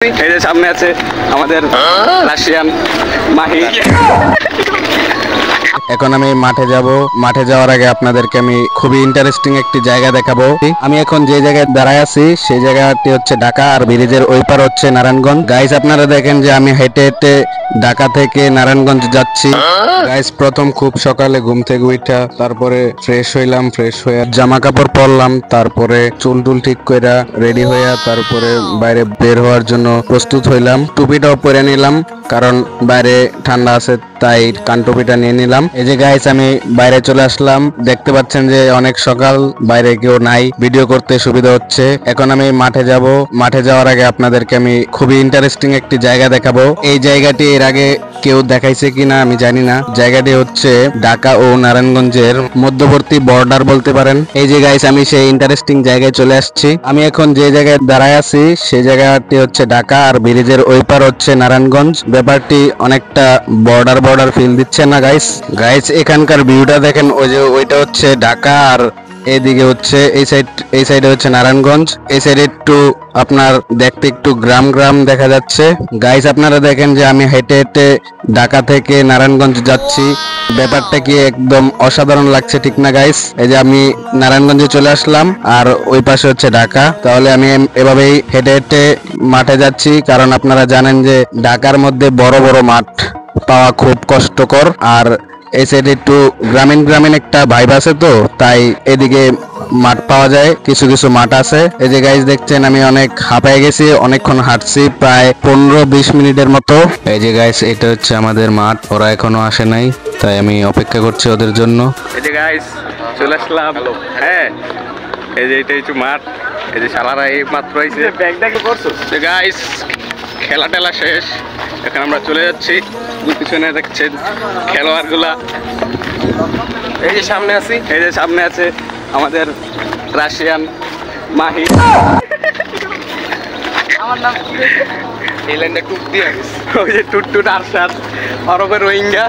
এই যে সামনে আছে আমাদের রাশিয়ান মাহি। এখন আমি মাঠে যাব। মাঠে যাওয়ার আগে আপনাদেরকে আমি খুবই ইন্টারেস্টিং একটি জায়গা দেখাবো। আমি এখন যে জায়গায় দাঁড়ায় আছি সেই জায়গাটি হচ্ছে ঢাকা, আর ব্রিজের ওই পার হচ্ছে নারায়ণগঞ্জ। গাইস আপনারা দেখেন যে আমি হেঁটে হেঁটে ঢাকা থেকে নারায়ণগঞ্জ যাচ্ছি। গাইস প্রথম খুব সকালে ঘুম থেকে উঠা, তারপরে ফ্রেশ হইলাম, ফ্রেশ হয়ে জামা কাপড় পরলাম, তারপরে চুল টুল ঠিক কইরা রেডি হইয়া তারপরে বাইরে বের হওয়ার জন্য প্রস্তুত হইলাম। টুপিটাও পরে নিলাম কারণ বাইরে ঠান্ডা আছে, তাই কান টুপিটা নিয়ে নিলাম। এই যে গাইস আমি বাইরে চলে আসলাম। দেখতে পাচ্ছেন যে অনেক সকাল, বাইরে কেউ নাই, ভিডিও করতে সুবিধা হচ্ছে। এখন আমি মাঠে যাব। মাঠে যাওয়ার আগে আপনাদেরকে আমি খুবই ইন্টারেস্টিং একটি জায়গা দেখাবো। এই জায়গাটি এর আগে কেউ দেখাইছে কিনা আমি জানি না। জায়গাটি হচ্ছে ঢাকা ও নারায়ণগঞ্জের মধ্যবর্তী বর্ডার বলতে পারেন। এই যে গাইস আমি সেই ইন্টারেস্টিং জায়গায় চলে আসছি। আমি এখন যে জায়গায় দাঁড়ায় আছি সেই জায়গাটি হচ্ছে ঢাকা, আর ব্রিজের ওই পার হচ্ছে নারায়ণগঞ্জ। ব্যাপারটি অনেকটা বর্ডার বর্ডার ফিল দিচ্ছে না গাইস? গাইস এখানকার ভিউটা দেখেন, ওই যে ওইটা হচ্ছে ঢাকা, আর এইদিকে হচ্ছে এই সাইডে হচ্ছে নারায়ণগঞ্জ। এই সাইডে একটু আপনার দেখতে একটু গ্রাম গ্রাম দেখা যাচ্ছে। গাইস আপনারা দেখেন যে আমি হেঁটে হেঁটে ঢাকা থেকে নারায়ণগঞ্জ যাচ্ছি। ব্যাপারটা কি একদম অসাধারণ লাগছে, ঠিক না গাইস? এই যে আমি নারায়ণগঞ্জে চলে আসলাম, আর ওই পাশে হচ্ছে ঢাকা। তাহলে আমি এভাবেই হেঁটে হেঁটে মাঠে যাচ্ছি, কারণ আপনারা জানেন যে ঢাকার মধ্যে বড় বড় মাঠ পাওয়া খুব কষ্টকর। আর এই সাইডে একটু গ্রামীণ গ্রামীণ একটা ভাইব আছে, তো তাই এদিকে মাঠ পাওয়া যায়, কিছু কিছু মাঠ আছে। এই যে গাইস দেখছেন আমি অনেক হাঁপায় গেছি, অনেকক্ষণ হাঁটছি, প্রায় 15-20 মিনিটের মতো। এই যে গাইস এটা হচ্ছে আমাদের মাঠ, ওরা এখনো আসে নাই, তাই আমি অপেক্ষা করছি ওদের জন্য। এই যে গাইস চলে আসলাম। হ্যাঁ এই যে এটা একটু মাঠ। এই যে শালারা এই মাত্র আইছে। গাইস খেলা টেলা শেষ, এখন আমরা চলে যাচ্ছি। পিছনে দেখছেন খেলোয়াড় গুলা। এই যে সামনে আছি, এই যে সামনে আছে আমাদের রাশিয়ান মাহি। আমার নাম এই লাইনটা টুক দিয়ে, ওই যে টুট টুট আরশাদ অরবে রোহিঙ্গা।